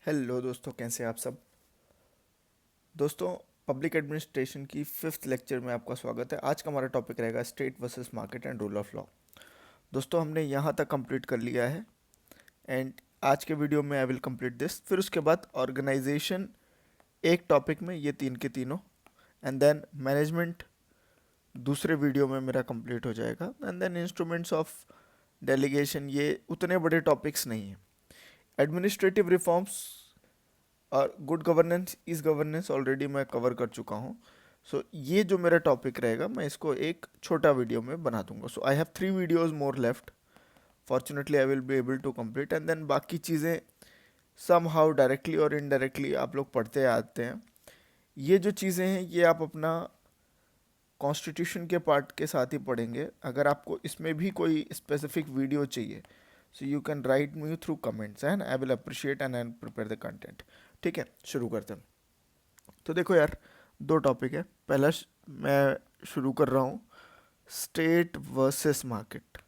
Hello दोस्तों, कैसे हैं आप सब। दोस्तों, पब्लिक एडमिनिस्ट्रेशन की फिफ्थ लेक्चर में आपका स्वागत है। आज का हमारा टॉपिक रहेगा state versus market and rule of law. दोस्तों, हमने यहाँ तक कंप्लीट कर लिया है एंड आज के वीडियो में आई विल कंप्लीट दिस। फिर उसके बाद ऑर्गेनाइजेशन एक टॉपिक में, ये तीन के तीनों, एंड देन मैनेजमेंट दूसरे वीडियो में मेरा कंप्लीट हो जाएगा, and then instruments of delegation. ये उतने बड़े टॉपिक्स नहीं हैं। एडमिनिस्ट्रेटिव रिफॉर्म्स और गुड गवर्नेंस इस गवर्नेंस ऑलरेडी मैं कवर कर चुका हूँ। सो ये जो मेरा टॉपिक रहेगा, मैं इसको एक छोटा वीडियो में बना दूंगा। So I have 3 videos more left. Fortunately I will be able to complete, and then बाकी चीज़ें सम हाउ डायरेक्टली और इनडायरेक्टली आप लोग पढ़ते आते हैं। ये जो चीज़ें हैं ये आप अपना कॉन्स्टिट्यूशन के पार्ट के साथ ही पढ़ेंगे। अगर आपको इसमें भी कोई स्पेसिफिक वीडियो चाहिए, so you can write me through comments and I will appreciate and I prepare the content. ठीक है, शुरू करते हैं। तो देखो यार, दो टॉपिक है। पहला मैं शुरू कर रहा हूँ स्टेट वर्सेस मार्केट।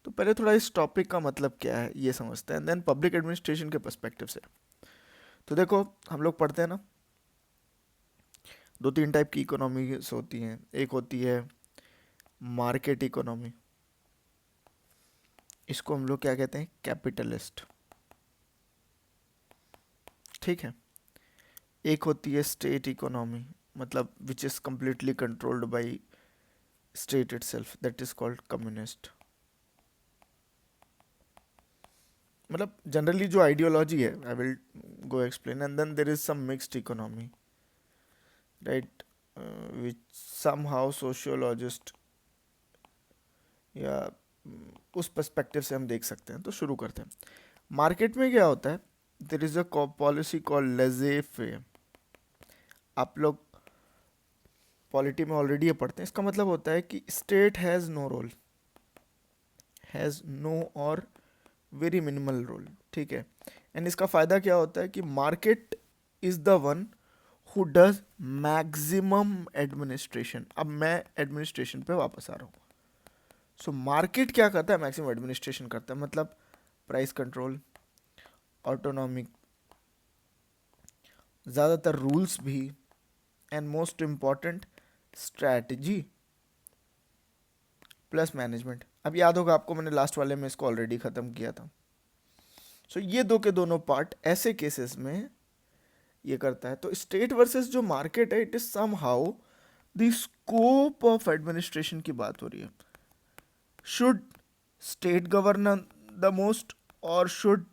तो पहले थोड़ा इस टॉपिक का मतलब क्या है ये समझते हैं, देन पब्लिक एडमिनिस्ट्रेशन के पर्सपेक्टिव से। तो देखो, हम लोग पढ़ते हैं ना, दो तीन टाइप की इकोनॉमीज होती हैं। एक होती है मार्केट इकोनॉमी, इसको हम लोग क्या कहते हैं, कैपिटलिस्ट। ठीक है। एक होती है स्टेट इकोनॉमी, मतलब which is completely controlled by state itself, that is called communist. मतलब जनरली जो आइडियोलॉजी है, I will go explain, and then there is some mixed economy, right, which some how sociologist या उस perspective से हम देख सकते हैं। तो शुरू करते हैं। मार्केट में क्या होता है, देर इज अ पॉलिसी कॉल्ड लेजे फेयर। आप लोग पॉलिटी में ऑलरेडी ये पढ़ते हैं। इसका मतलब होता है कि state has no role, has no और वेरी मिनिमल रोल। ठीक है। एंड इसका फ़ायदा क्या होता है कि market is the one who does maximum administration. अब मैं एडमिनिस्ट्रेशन पे वापस आ रहा हूँ। सो मार्केट क्या करता है, मैक्सिमम एडमिनिस्ट्रेशन करता है। मतलब प्राइस कंट्रोल, ऑटोनॉमिक, ज़्यादातर रूल्स भी, and most important strategy plus management. अब याद होगा आपको, मैंने लास्ट वाले में इसको ऑलरेडी ख़त्म किया था। सो ये दो के दोनों पार्ट ऐसे केसेस में ये करता है। तो स्टेट वर्सेस जो मार्केट है, it is somehow the scope of administration की बात हो रही है। Should state govern the most और should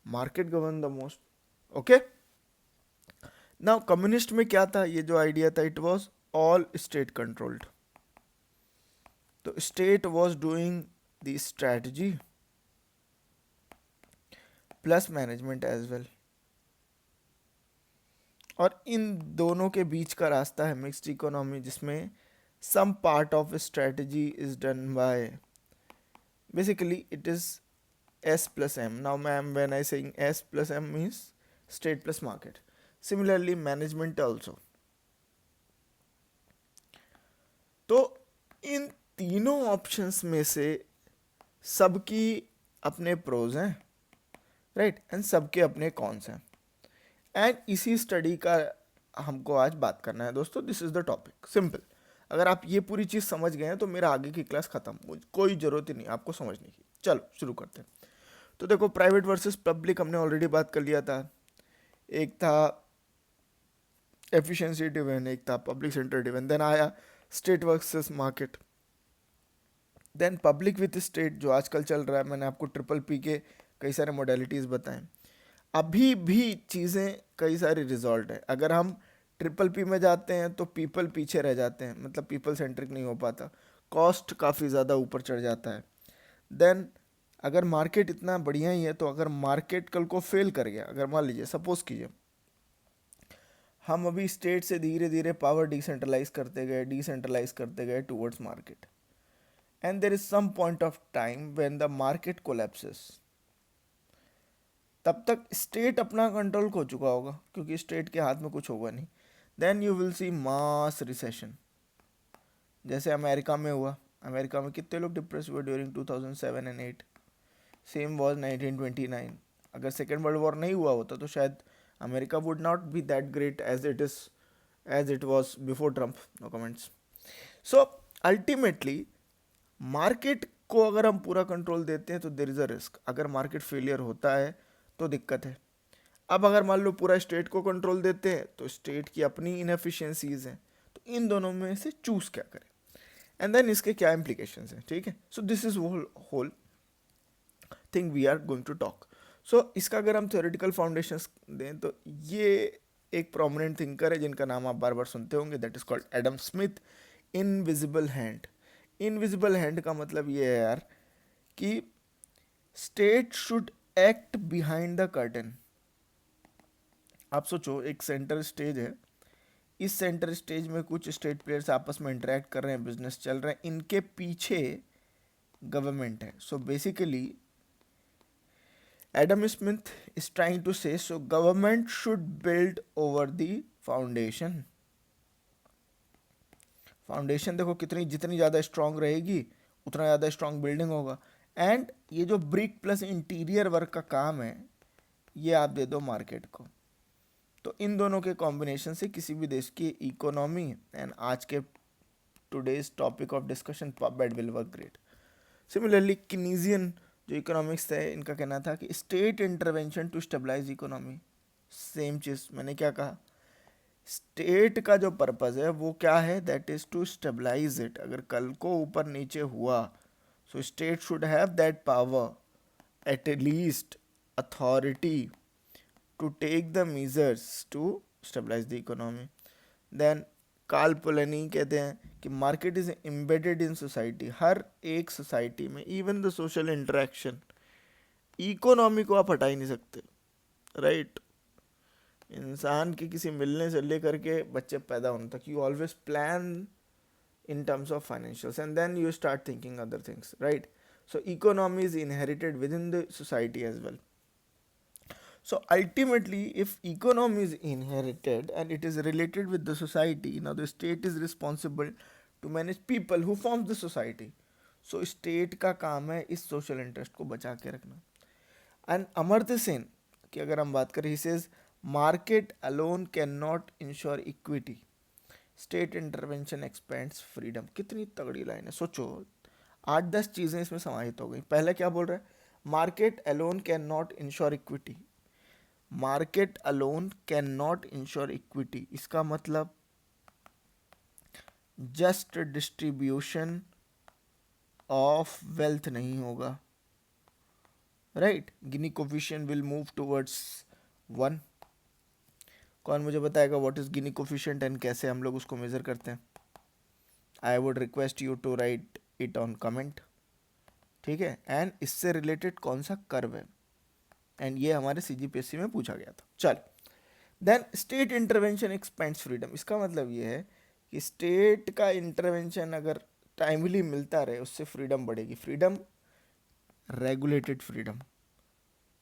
market govern the most. Okay. Now communist में क्या था, ये जो आइडिया था, it was all state controlled. तो state was doing the strategy plus management as well. और इन दोनों के बीच का रास्ता है मिक्स्ड इकोनॉमी, जिसमें some part of strategy is done by, basically it is S plus M. Now ma'am, when I saying S plus M means state plus market. Similarly management also. तो इन तीनों ऑप्शंस में से सबकी अपने pros हैं, right, and सबके अपने cons हैं। एंड इसी स्टडी का हमको आज बात करना है दोस्तों। This is the topic, simple. अगर आप ये पूरी चीज़ समझ गए हैं तो मेरा आगे की क्लास खत्म, कोई ज़रूरत ही नहीं आपको समझने की। चलो शुरू करते हैं। तो देखो, प्राइवेट वर्सेस पब्लिक हमने ऑलरेडी बात कर लिया था। एक था एफिशिएंसी ड्रिवन, एक था पब्लिक सेंटर ड्रिवन, देन आया state versus market, then public with state जो आजकल चल रहा है। मैंने आपको ट्रिपल पी के कई सारे मोडेलिटीज़ बताएं। अभी भी चीज़ें कई सारी रिजॉल्ट है। अगर हम ट्रिपल पी में जाते हैं तो पीपल पीछे रह जाते हैं, मतलब पीपल सेंट्रिक नहीं हो पाता, कॉस्ट काफ़ी ज़्यादा ऊपर चढ़ जाता है। देन अगर मार्केट इतना बढ़िया ही है, तो अगर मार्केट कल को फेल कर गया, अगर मान लीजिए सपोज कीजिए हम अभी स्टेट से धीरे धीरे पावर डिसेंट्रलाइज करते गए towards market, and there is some point of time when the market collapses, तब तक स्टेट अपना कंट्रोल खो चुका होगा, क्योंकि स्टेट के हाथ में कुछ होगा नहीं। Then you will see mass recession, जैसे अमेरिका में हुआ। अमेरिका में कितने लोग डिप्रेस हुए ड्यूरिंग 2007 एंड 8। Same was 1929। अगर सेकेंड वर्ल्ड वॉर नहीं हुआ होता तो शायद America would not be that great as it was before Trump. No comments. So ultimately market को अगर हम पूरा कंट्रोल देते हैं तो देर इज़ अ रिस्क. अगर मार्केट फेलियर होता है तो दिक्कत है. अब अगर मान लो पूरा स्टेट को कंट्रोल देते हैं तो स्टेट की अपनी इनएफिशिएंसीज हैं. तो इन दोनों में से चूज क्या करें एंड देन इसके क्या इम्प्लीकेशंस हैं. ठीक है. So this is whole thing we are going to talk. So इसका अगर हम थ्योरेटिकल फाउंडेशंस दें तो ये एक प्रोमिनेंट थिंकर है जिनका नाम आप बार बार सुनते होंगे. That is called Adam Smith. Invisible hand. Invisible hand का मतलब ये है यार कि state should act behind the curtain. आप सोचो एक सेंटर स्टेज है. इस सेंटर स्टेज में कुछ स्टेट प्लेयर्स आपस में इंटरेक्ट कर रहे हैं, बिजनेस चल रहे हैं, इनके पीछे गवर्नमेंट है. So basically Adam Smith is trying to say so government should build over the foundation. Foundation देखो कितनी जितनी ज़्यादा स्ट्रांग रहेगी उतना ज़्यादा स्ट्रांग बिल्डिंग होगा. एंड ये जो ब्रिक प्लस इंटीरियर वर्क का काम है ये आप दे दो मार्केट को. तो इन दोनों के कॉम्बिनेशन से किसी भी देश की इकोनॉमी एंड आज के today's topic of discussion puppet will work great. Similarly Keynesian जो इकोनॉमिक्स है इनका कहना था कि state intervention to stabilize economy. Same चीज़ मैंने क्या कहा, स्टेट का जो पर्पज़ है वो क्या है, that is to stabilize it. अगर कल को ऊपर नीचे हुआ so state should have that power at least authority to take the measures to stabilize the economy. Then Karl Polanyi कहते हैं कि market is embedded in society. हर एक सोसाइटी में even the social interaction, economy को आप हटा ही नहीं सकते. राइट. इंसान के किसी मिलने से लेकर के बच्चे पैदा होने तक you always plan in terms of financials and then you start thinking other things, right? So economy is inherited within the society as well. So ultimately if economy is inherited and it is related with the society, now the state is responsible to manage people who forms the society. So state का काम है इस social interest को बचा के रखना. And Amartya Sen की अगर हम बात करें, he says market alone cannot ensure equity, state intervention expands freedom. कितनी तगड़ी लाइन है. सोचो 8-10 चीज़ें इसमें समाहित हो गई. पहले क्या बोल रहा है, market alone can not insure equity. Market alone can not insure equity इसका मतलब जस्ट डिस्ट्रीब्यूशन ऑफ वेल्थ नहीं होगा. Right. Gini coefficient will move towards 1. कौन मुझे बताएगा what is Gini coefficient and कैसे हम लोग उसको मेजर करते हैं. I would request you to write it on comment. ठीक है. एंड इससे रिलेटेड कौन सा कर्व है, एंड ये हमारे सीजीपीएससी में पूछा गया था. चल then state intervention expands freedom. इसका मतलब ये है कि स्टेट का इंटरवेंशन अगर टाइमली मिलता रहे उससे फ्रीडम बढ़ेगी. Freedom regulated freedom.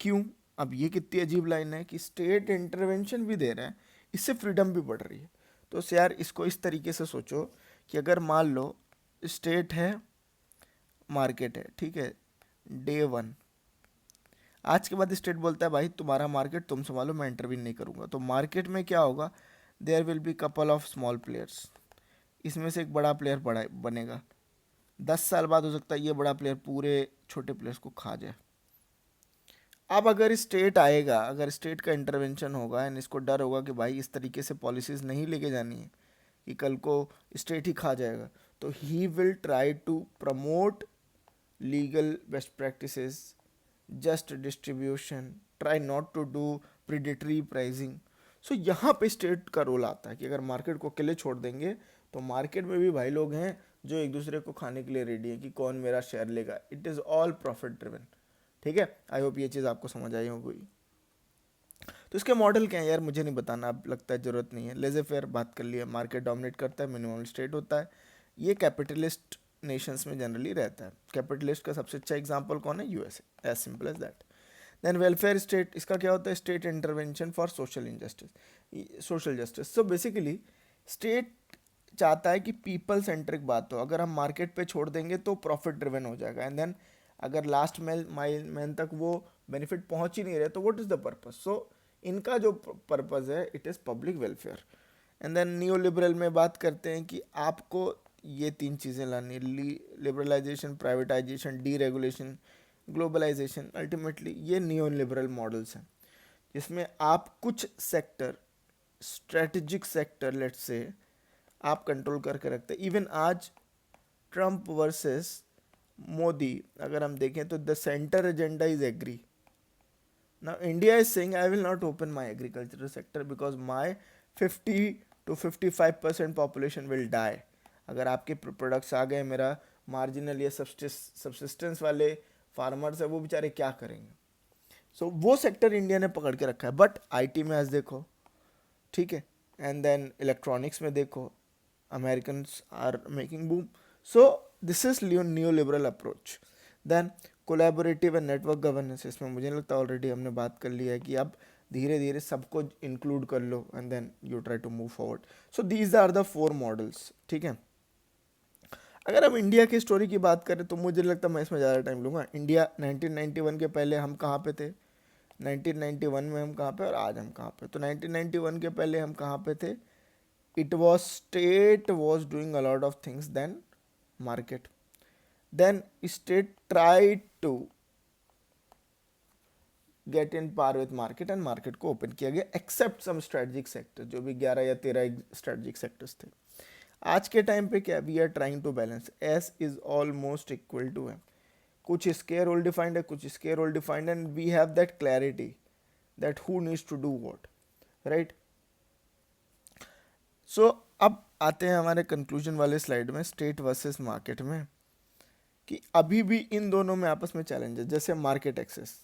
क्यों. अब ये कितनी अजीब लाइन है कि स्टेट इंटरवेंशन भी दे रहे हैं इससे फ्रीडम भी बढ़ रही है. तो यार इसको इस तरीके से सोचो कि अगर मान लो स्टेट है, मार्केट है, ठीक है, डे 1, आज के बाद स्टेट बोलता है भाई तुम्हारा मार्केट तुम संभालो, मैं इंटरवीन नहीं करूँगा. तो मार्केट में क्या होगा, there will be couple of small players. इसमें से एक बड़ा प्लेयर बनेगा. 10 साल बाद हो सकता है ये बड़ा प्लेयर पूरे छोटे प्लेयर्स को खा जाए. अब अगर स्टेट आएगा, अगर स्टेट का इंटरवेंशन होगा एंड इसको डर होगा कि भाई इस तरीके से पॉलिसीज़ नहीं लेके जानी है कि कल को स्टेट ही खा जाएगा, तो he will try to promote legal best practices, just distribution, try not to do predatory pricing. So यहाँ पे स्टेट का रोल आता है कि अगर मार्केट को अकेले छोड़ देंगे तो मार्केट में भी भाई लोग हैं जो एक दूसरे को खाने के लिए रेडी है कि कौन मेरा शेयर लेगा. It is all profit driven. ठीक है. आई होप ये चीज़ आपको समझ आई होगी. तो इसके मॉडल क्या है यार, मुझे नहीं बताना, अब लगता है ज़रूरत नहीं है. लेज़े फेयर बात कर लिया, मार्केट डोमिनेट करता है, मिनिमम स्टेट होता है. ये कैपिटलिस्ट नेशंस में जनरली रहता है. कैपिटलिस्ट का सबसे अच्छा एग्जांपल कौन है, USA. As simple as that. Then welfare state, इसका क्या होता है, state intervention for social injustice, social justice. So basically state चाहता है कि पीपल सेंट्रिक बात हो. अगर हम मार्केट पे छोड़ देंगे तो प्रॉफिट ड्रिवन हो जाएगा. एंड देन अगर लास्ट मैन तक वो बेनिफिट पहुंच ही नहीं रहे, तो what is the purpose? So इनका जो पर्पस है it is public welfare. And then new liberal में बात करते हैं कि आपको ये तीन चीज़ें लानी, liberalisation, privatisation, deregulation, globalisation. Ultimately ये न्यू लिबरल मॉडल्स हैं जिसमें आप कुछ sector, strategic sector let's say, आप कंट्रोल करके रखते हैं। इवन आज ट्रम्प वर्सेस मोदी अगर हम देखें तो the centre agenda is agri. Now India is saying I will not open my agricultural sector because my 50 to 55% population will die. अगर आपके प्रोडक्ट्स आ गए, मेरा मार्जिनल या सब्सिस्टेंस वाले फार्मर्स है वो बेचारे क्या करेंगे? सो वो सेक्टर इंडिया ने पकड़ के रखा है। बट आईटी में आज देखो, ठीक है, एंड देन इलेक्ट्रॉनिक्स में देखो, American are making boom. So this is new liberal approach. Then collaborative and network governance, इसमें मुझे लगता है ऑलरेडी हमने बात कर लिया है कि अब धीरे धीरे सबको इंक्लूड कर लो and then you try to move forward. So these are the 4 models, ठीक है। अगर हम इंडिया की स्टोरी की बात करें तो मुझे लगता है मैं इसमें ज़्यादा टाइम लूँगा। इंडिया 1991 के पहले हम कहाँ पे थे, 1991 में हम कहाँ पे और आज हम कहाँ पे? तो 1991 के पहले हम कहाँ पे थे? It was state was doing a lot of things than market. Then state tried to get in par with market and market को open किया गया except some strategic sector, जो भी 11 या 13 strategic sectors थे। आज के टाइम पे क्या, we are trying to balance, S is almost equal to M. कुछ स्केयर होल डिफाइंड है, कुछ square hole defined, and we have that clarity that who needs to do what, right. So अब आते हैं हमारे conclusion वाले slide में, state versus market में, कि अभी भी इन दोनों में आपस में चैलेंज है। जैसे मार्केट एक्सेस,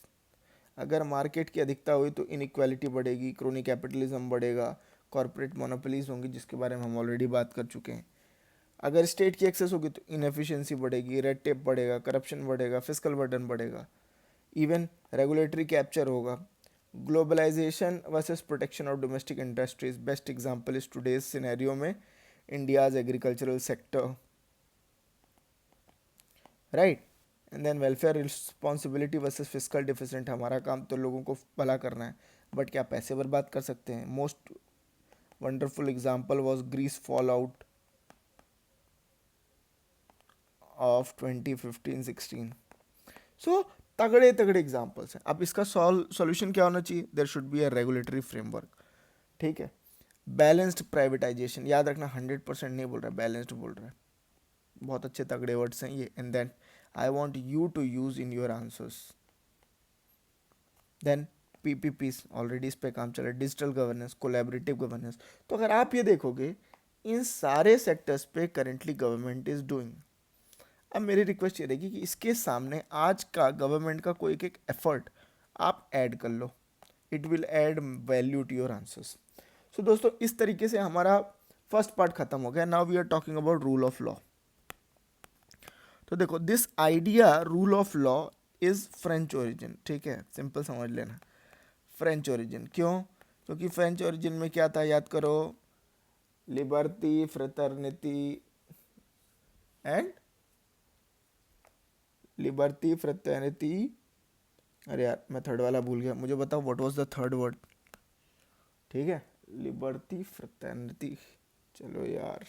अगर मार्केट की अधिकता हुई तो इनइक्वालिटी बढ़ेगी, क्रोनी कैपिटलिज्म बढ़ेगा, कॉर्पोरेट मोनोपोलीज होंगी जिसके बारे में हम ऑलरेडी बात कर चुके हैं। अगर स्टेट की एक्सेस होगी तो इनएफिशिएंसी बढ़ेगी, रेड टेप बढ़ेगा, करप्शन बढ़ेगा, फिजिकल बर्डन बढ़ेगा, इवन रेगुलेटरी कैप्चर होगा। Globalization versus protection of domestic industries, best example is today's scenario में India's agricultural sector, right. And then welfare responsibility versus physical deficient, हमारा काम तो लोगों को भला करना है, बट क्या पैसे बर्बाद कर सकते हैं? Most wonderful example was Greece fall out of 2015-16। So तगड़े तगड़े एग्जाम्पल्स हैं। अब इसका सॉल्यूशन क्या होना चाहिए? There should be a regulatory framework, ठीक है। बैलेंस्ड प्राइवेटाइजेशन, याद रखना 100% नहीं बोल रहा है, बैलेंस्ड बोल रहा है। बहुत अच्छे तगड़े वर्ड्स हैं ये, and then I want you to use in your answers. Then PPPs, already इस पे काम चल रहा है, डिजिटल गवर्नेंस, कोलैबोरेटिव गवर्नेंस। तो अगर आप ये देखोगे इन सारे सेक्टर्स पे करेंटली गवर्नमेंट इज डूइंग। अब मेरी रिक्वेस्ट ये रहेगी कि इसके सामने आज का गवर्नमेंट का कोई एक एफर्ट आप ऐड कर लो, it will add value to your answers. So दोस्तों इस तरीके से हमारा फर्स्ट पार्ट खत्म हो गया। Now we are talking about rule of law. तो देखो this idea rule of law is French origin, ठीक है, सिंपल समझ लेना। फ्रेंच ओरिजिन क्यों? क्योंकि फ्रेंच ओरिजिन में क्या था, याद करो, liberty, fraternity and liberty, fraternity, अरे यार मैं थर्ड वाला भूल गया, मुझे बताओ what was the third word? ठीक है, लिबर्टी, फ्रेटर्निटी, चलो यार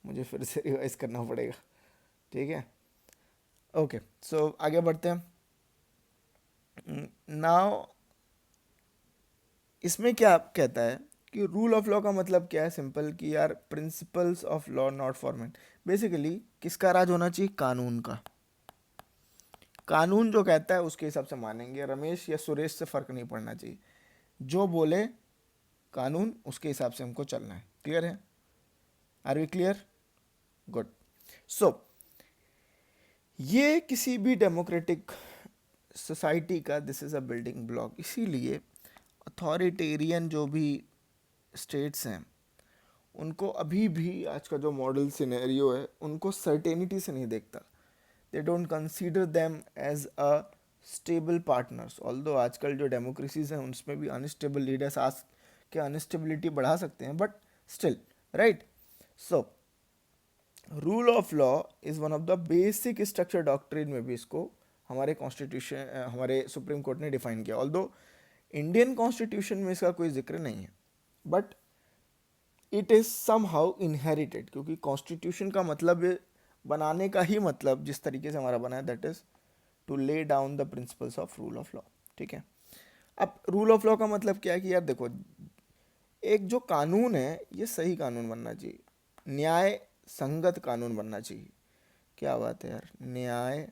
मुझे फिर से रिवाइज करना पड़ेगा, ठीक है। ओके सो आगे बढ़ते हैं। नाउ इसमें क्या कहता है कि रूल ऑफ लॉ का मतलब क्या है? सिंपल कि यार principles of law not format. Basically किसका राज होना चाहिए? कानून का। कानून जो कहता है उसके हिसाब से मानेंगे, रमेश या सुरेश से फर्क नहीं पड़ना चाहिए, जो बोले कानून उसके हिसाब से हमको चलना है। क्लियर है? Are we clear? Good. So ये किसी भी डेमोक्रेटिक सोसाइटी का this is a building block. इसीलिए अथॉरिटेरियन जो भी स्टेट्स हैं उनको अभी भी आज का जो मॉडल सिनेरियो है उनको सर्टेनिटी से नहीं देखता। They don't consider them as a stable partners. Although आजकल जो डेमोक्रेसीज हैं उनमें भी अनस्टेबल लीडर्स आज के अनस्टेबिलिटी बढ़ा सकते हैं, but still, right. So rule of law is one of the basic structure doctrine में भी इसको हमारे कॉन्स्टिट्यूशन, हमारे सुप्रीम कोर्ट ने डिफाइन किया। ऑल्दो इंडियन कॉन्स्टिट्यूशन में इसका कोई जिक्र नहीं है, but it is somehow inherited, क्योंकि कॉन्स्टिट्यूशन का मतलब बनाने का ही मतलब जिस तरीके से हमारा बना है, that is to lay down the principles of rule of law. ठीक है, अब रूल ऑफ लॉ का मतलब क्या है कि यार देखो, एक जो कानून है ये सही कानून बनना चाहिए, न्याय संगत कानून बनना चाहिए। क्या बात है यार, न्याय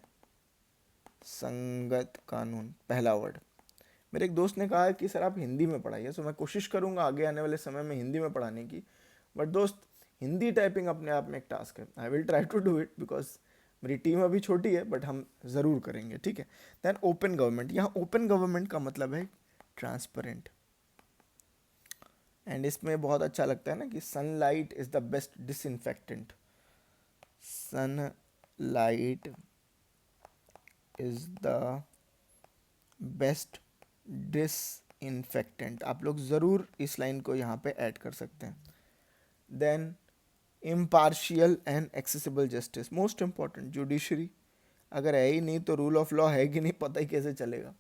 संगत कानून, पहला वर्ड। मेरे एक दोस्त ने कहा कि सर आप हिंदी में पढ़ाइए, तो मैं कोशिश करूंगा आगे आने वाले समय में हिंदी में पढ़ाने की। बट दोस्त, हिंदी टाइपिंग अपने आप में एक टास्क है। I will try to do it, because मेरी टीम अभी छोटी है, बट हम ज़रूर करेंगे। ठीक है। देन ओपन गवर्नमेंट, यहाँ ओपन गवर्नमेंट का मतलब है ट्रांसपेरेंट। एंड इसमें बहुत अच्छा लगता है ना कि sunlight is the best disinfectant. Sunlight is the best disinfectant. आप लोग ज़रूर इस लाइन को यहाँ पे ऐड कर सकते हैं। Then impartial and accessible justice, most important. Judiciary अगर है ही नहीं तो रूल ऑफ लॉ है कि नहीं पता ही कैसे चलेगा।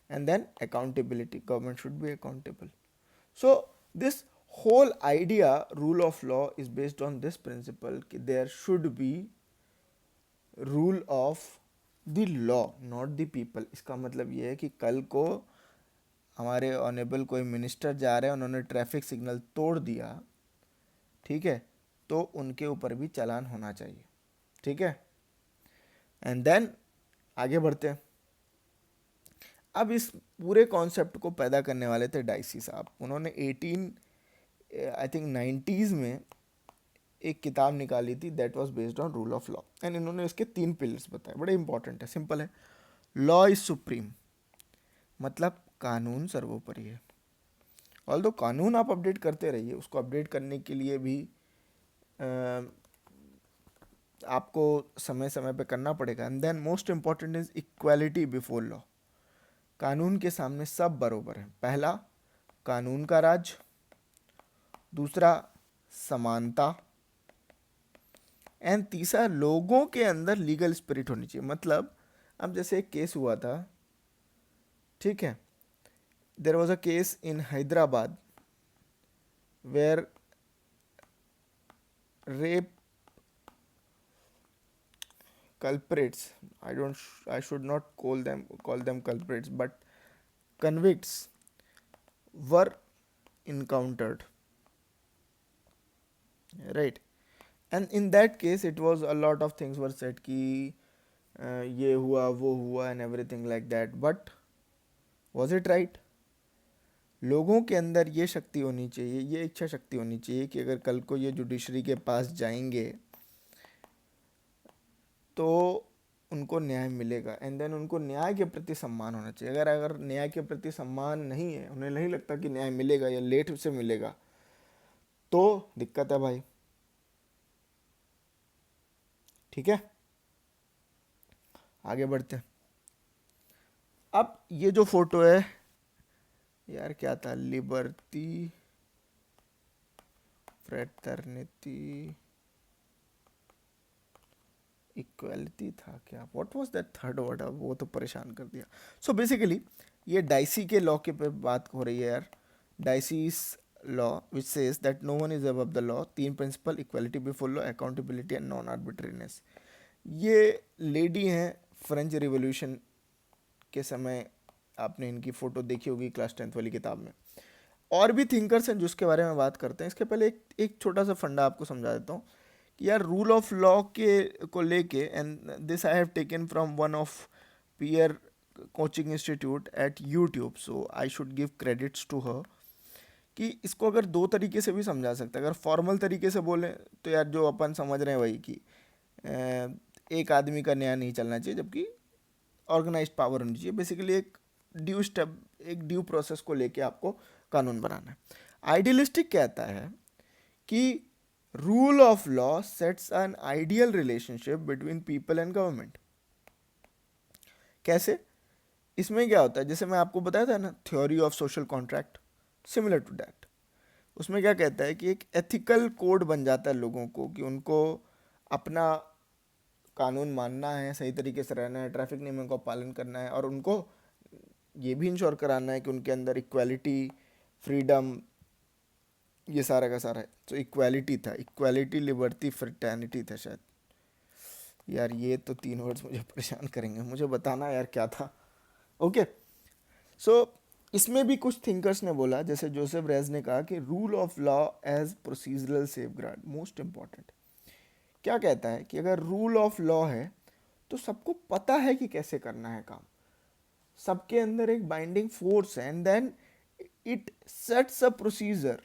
And then accountability, government should be accountable. So this whole idea rule of law is based on this principle कि there should be rule of the law not the people। इसका मतलब ये है कि कल को हमारे ऑनेबल कोई मिनिस्टर जा रहे हैं, उन्होंने ट्रैफिक सिग्नल तोड़ दिया, ठीक है, तो उनके ऊपर भी चालान होना चाहिए। ठीक है। एंड देन आगे बढ़ते हैं। अब इस पूरे कॉन्सेप्ट को पैदा करने वाले थे डाइसी साहब। उन्होंने 90s में एक किताब निकाली थी, that was based on rule of law. And इन्होंने इसके 3 पिलर्स बताए, बड़े इंपॉर्टेंट है, सिंपल है। लॉ इज सुप्रीम, मतलब कानून सर्वोपरि है। ऑल्दो कानून आप अपडेट करते रहिए, उसको अपडेट करने के लिए भी आपको समय समय पे करना पड़ेगा। And then most important is equality before law, कानून के सामने सब बराबर हैं। पहला, कानून का राज। दूसरा, समानता। एंड तीसरा, लोगों के अंदर लीगल स्पिरिट होनी चाहिए। मतलब अब जैसे एक केस हुआ था, ठीक है, there was a case in Hyderabad where rape culprits, I should not call them culprits, but convicts were encountered, right? And in that case it was a lot of things were said कि ये हुआ वो हुआ and everything like that, but was it right? लोगों के अंदर ये शक्ति होनी चाहिए, ये इच्छा शक्ति होनी चाहिए कि अगर कल को ये जुडिशरी के पास जाएंगे तो उनको न्याय मिलेगा। एंड देन उनको न्याय के प्रति सम्मान होना चाहिए। अगर न्याय के प्रति सम्मान नहीं है, उन्हें नहीं लगता कि न्याय मिलेगा या लेट से मिलेगा, तो दिक्कत है भाई। ठीक है, आगे बढ़ते हैं। अब ये जो फोटो है यार, क्या था, लिबर्टी फ्रेटर्निटी इक्वलिटी था क्या, what was that third word, अब वो तो परेशान कर दिया। सो बेसिकली ये डाइसी के लॉ के पे बात हो रही है यार। Dicey's law which says that no one is above the law, 3 principle, equality before law, accountability and non arbitrariness. ये लेडी हैं फ्रेंच रिवॉल्यूशन के समय, आपने इनकी फ़ोटो देखी होगी क्लास 10th वाली किताब में। और भी थिंकर्स हैं जिसके बारे में बात करते हैं। इसके पहले एक छोटा सा फंडा आपको समझा देता हूँ कि यार रूल ऑफ लॉ के को लेके, and this I have taken from one of peer coaching institute at YouTube, so I should give credits to her, कि इसको अगर 2 तरीके से भी समझा सकते हैं। अगर फॉर्मल तरीके से बोलें तो यार जो अपन समझ रहे हैं वही कि एक आदमी का न्याय नहीं चलना चाहिए, जबकि ऑर्गेनाइज्ड पावर होनी चाहिए। बेसिकली एक ड्यू प्रोसेस को लेके आपको कानून बनाना है। आइडियलिस्टिक कहता है कि rule of law sets an ideal relationship between people and government. कैसे? इसमें क्या होता है, जैसे मैं आपको बताया था ना, theory of social contract, similar to that. उसमें क्या कहता है कि एक एथिकल कोड बन जाता है लोगों को, कि उनको अपना कानून मानना है, सही तरीके से रहना है, ट्रैफिक नियमों का पालन करना है, और उनको ये भी इंश्योर कराना है कि उनके अंदर इक्वालिटी, फ्रीडम, ये सारा का सारा है। तो इक्वालिटी था, इक्वालिटी, लिबर्टी, फ्रेटर्निटी था शायद। यार ये तो 3 वर्ड्स मुझे परेशान करेंगे, मुझे बताना यार क्या था। ओके, सो इसमें भी कुछ थिंकर्स ने बोला, जैसे जोसेफ रेज ने कहा कि rule of law as procedural safeguard most important. क्या कहता है कि अगर रूल ऑफ लॉ है तो सबको पता है कि कैसे करना है काम, सबके अंदर एक बाइंडिंग फोर्स है, and then it sets a procedure,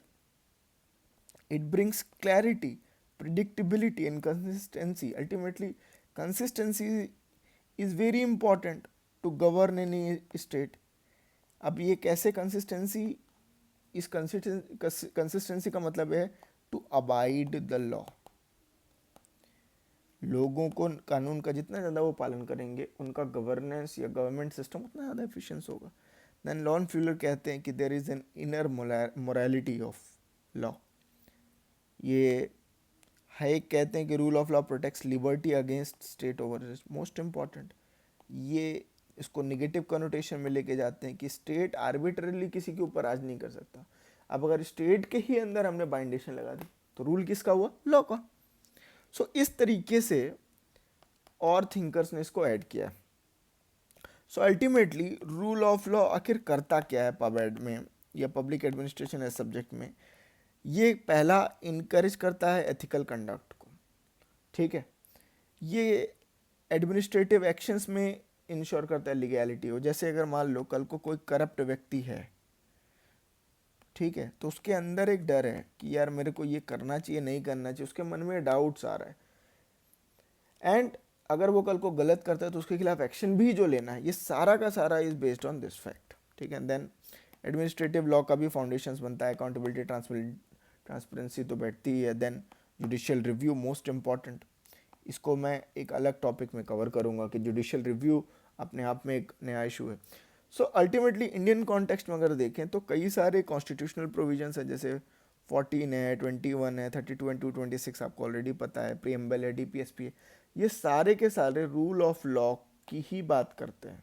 it brings clarity, predictability and consistency. Ultimately, consistency is very important to govern any state. अब ये कैसे कंसिस्टेंसी, इस कंसिस्टेंसी का मतलब है टू अबाइड द लॉ। लोगों को कानून का जितना ज़्यादा वो पालन करेंगे, उनका गवर्नेंस या गवर्नमेंट सिस्टम उतना ज़्यादा एफिशिएंस होगा। देन लॉन फ्यूलर कहते हैं कि there is an inner morality of law. ये हाइक कहते हैं कि rule of law protects liberty against state overreach. Most important, ये इसको निगेटिव कनोटेशन में लेके जाते हैं कि स्टेट आर्बिट्ररीली किसी के ऊपर राज नहीं कर सकता। अब अगर स्टेट के ही अंदर हमने बाइंडेशन लगा दी तो रूल किसका हुआ? लॉ का। सो इस तरीके से और थिंकर्स ने इसको ऐड किया। So ultimately rule of law आखिर करता क्या है पब में या पब्लिक एडमिनिस्ट्रेशन है सब्जेक्ट में? ये पहला इनकरेज करता है एथिकल कंडक्ट को, ठीक है। ये एडमिनिस्ट्रेटिव एक्शंस में इंश्योर करता है लीगैलिटी हो। जैसे अगर मान लो कल को कोई करप्ट व्यक्ति है, ठीक है, तो उसके अंदर एक डर है कि यार मेरे को ये करना चाहिए, नहीं करना चाहिए, उसके मन में डाउट्स आ रहा है, एंड अगर वो कल को गलत करता है तो उसके खिलाफ एक्शन भी जो लेना है, ये सारा का सारा is based on this fact, ठीक है। देन एडमिनिस्ट्रेटिव लॉ का भी फाउंडेशंस बनता है, अकाउंटेबिलिटी, ट्रांसपेरेंसी तो बैठती ही है। Then judicial review most important, इसको मैं एक अलग टॉपिक में कवर करूंगा कि जुडिशियल रिव्यू अपने आप में एक नया इशू है। सो अल्टीमेटली इंडियन कॉन्टेक्स्ट में अगर देखें तो कई सारे कॉन्स्टिट्यूशनल प्रोविजंस हैं, जैसे 14 है, 21 है, 32 एंड 226 आपको ऑलरेडी पता है, प्रीएम्बल है, डीपीएसपी है। ये सारे के सारे रूल ऑफ लॉ की ही बात करते हैं।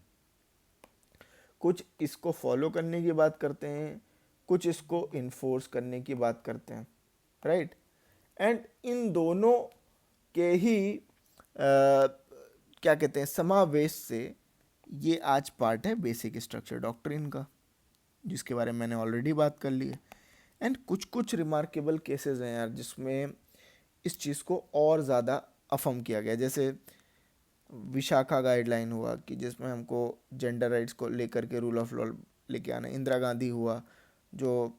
कुछ इसको फॉलो करने की बात करते हैं, कुछ इसको इन्फोर्स करने की बात करते हैं, राइट। एंड इन दोनों के ही क्या कहते हैं समावेश से ये आज पार्ट है बेसिक स्ट्रक्चर डॉक्ट्रिन का, जिसके बारे में मैंने ऑलरेडी बात कर ली है। एंड कुछ कुछ रिमार्केबल केसेस हैं यार जिसमें इस चीज़ को और ज़्यादा अफर्म किया गया, जैसे विशाखा गाइडलाइन हुआ कि जिसमें हमको जेंडर राइट्स को लेकर के रूल ऑफ लॉ लेके आना। इंदिरा गांधी हुआ जो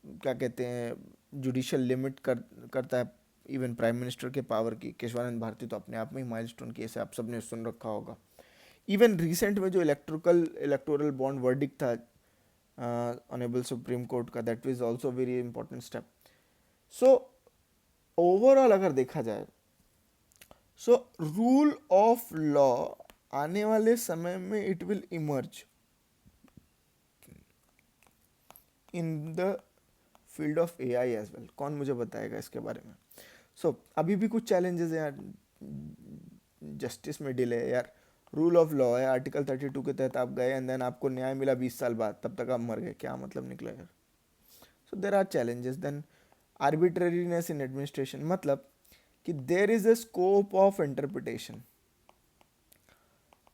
क्या कहते हैं जुडिशियल लिमिट करता है इवन प्राइम मिनिस्टर के पावर की। केशवानंद भारती तो अपने आप में ही माइलस्टोन केस है, आप सबने सुन रखा होगा। इवन रिसेंट में जो इलेक्टोरल बॉन्ड वर्डिक्ट था ऑनरेबल सुप्रीम कोर्ट का, that was also very important step. So overall अगर देखा जाए, सो रूल ऑफ लॉ आने वाले समय में it will emerge in the field of AI as well. कौन मुझे बताएगा इसके बारे में? सो अभी भी कुछ चैलेंजेस हैं यार, जस्टिस में डिले है यार। रूल ऑफ लॉ है, आर्टिकल 32 के तहत आप गए एंड देन आपको न्याय मिला 20 साल बाद, तब तक आप मर गए, क्या मतलब निकला यार? So there are challenges. Then arbitrariness in administration, मतलब कि there is a scope of interpretation.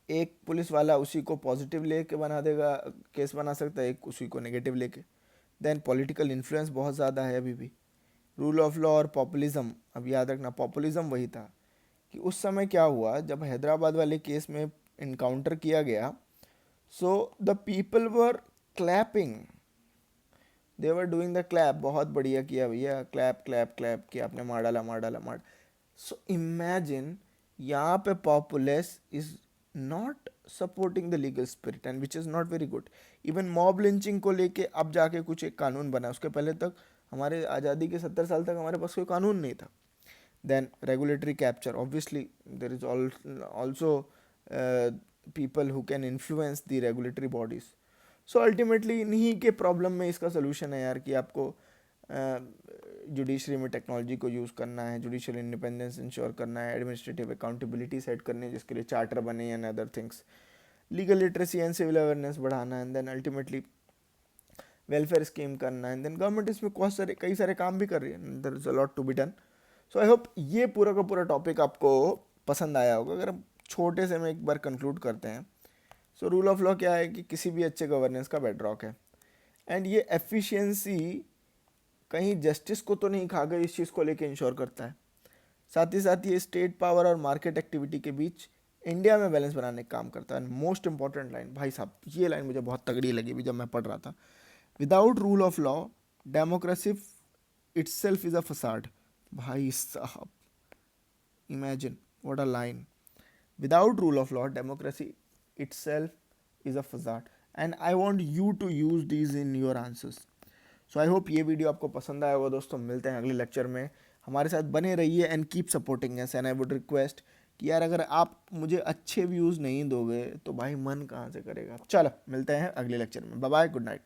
एक पुलिस वाला उसी को पॉजिटिव लेके बना देगा, केस बना सकता है, एक उसी को नेगेटिव लेके। देन पॉलिटिकल इन्फ्लुएंस बहुत ज़्यादा है अभी भी। रूल ऑफ लॉ और पॉपुलिज्म, अब याद रखना पॉपुलिज्म वही था कि उस समय क्या हुआ जब हैदराबाद वाले केस में इनकाउंटर किया गया, so the people were clapping, they were doing the clap, बहुत बढ़िया किया भैया, क्लैप क्लैप क्लैप किया, आपने मार डाला मार डाला मार। सो इमेजिन यहाँ पे populace is not supporting the legal spirit and which is not very good. Even mob lynching को लेके अब जाके कुछ एक कानून बना, उसके पहले तक हमारे आज़ादी के 70 साल तक हमारे पास कोई कानून नहीं था। Then regulatory capture, obviously there is also people who can influence the regulatory bodies. So ultimately इन्हीं के प्रॉब्लम में इसका सोल्यूशन है यार कि आपको जुडिशरी में टेक्नोलॉजी को यूज़ करना है, जुडिशियल इंडिपेंडेंस इंश्योर करना है, एडमिनिस्ट्रेटिव अकाउंटेबिलिटी सेट करनी है जिसके लिए चार्टर बने and other things, legal literacy and civil awareness बढ़ाना है, and then ultimately welfare scheme करना है, एंड देन गवर्नमेंट इसमें कई सारे काम भी कर रही है, there is a lot to be done. So I hope ये पूरा का पूरा टॉपिक आपको पसंद आया होगा। अगर हम छोटे से में एक बार कंक्लूड करते हैं, सो रूल ऑफ लॉ क्या है कि किसी भी अच्छे गवर्नेंस का बेडरॉक है, एंड ये एफिशिएंसी कहीं जस्टिस को तो नहीं खा गई, इस चीज़ को लेके इंश्योर करता है। साथ ही साथ ये स्टेट पावर और मार्केट एक्टिविटी के बीच इंडिया में बैलेंस बनाने का काम करता है। मोस्ट इंपॉर्टेंट लाइन भाई साहब, ये लाइन मुझे बहुत तगड़ी लगी भी जब मैं पढ़ रहा था, without rule of law democracy itself is a facade. भाई साहब, imagine what a line. Without rule of law democracy itself is a facade, and I want you to use these in your answers. So I hope ये video आपको पसंद आया होगा दोस्तों। मिलते हैं अगले लेक्चर में, हमारे साथ बने रहिए and keep supporting us. And I would request कि यार अगर आप मुझे अच्छे व्यूज़ नहीं दोगे तो भाई मन कहाँ से करेगा। चलो मिलते हैं अगले लेक्चर में, बाय बाय, गुड नाइट।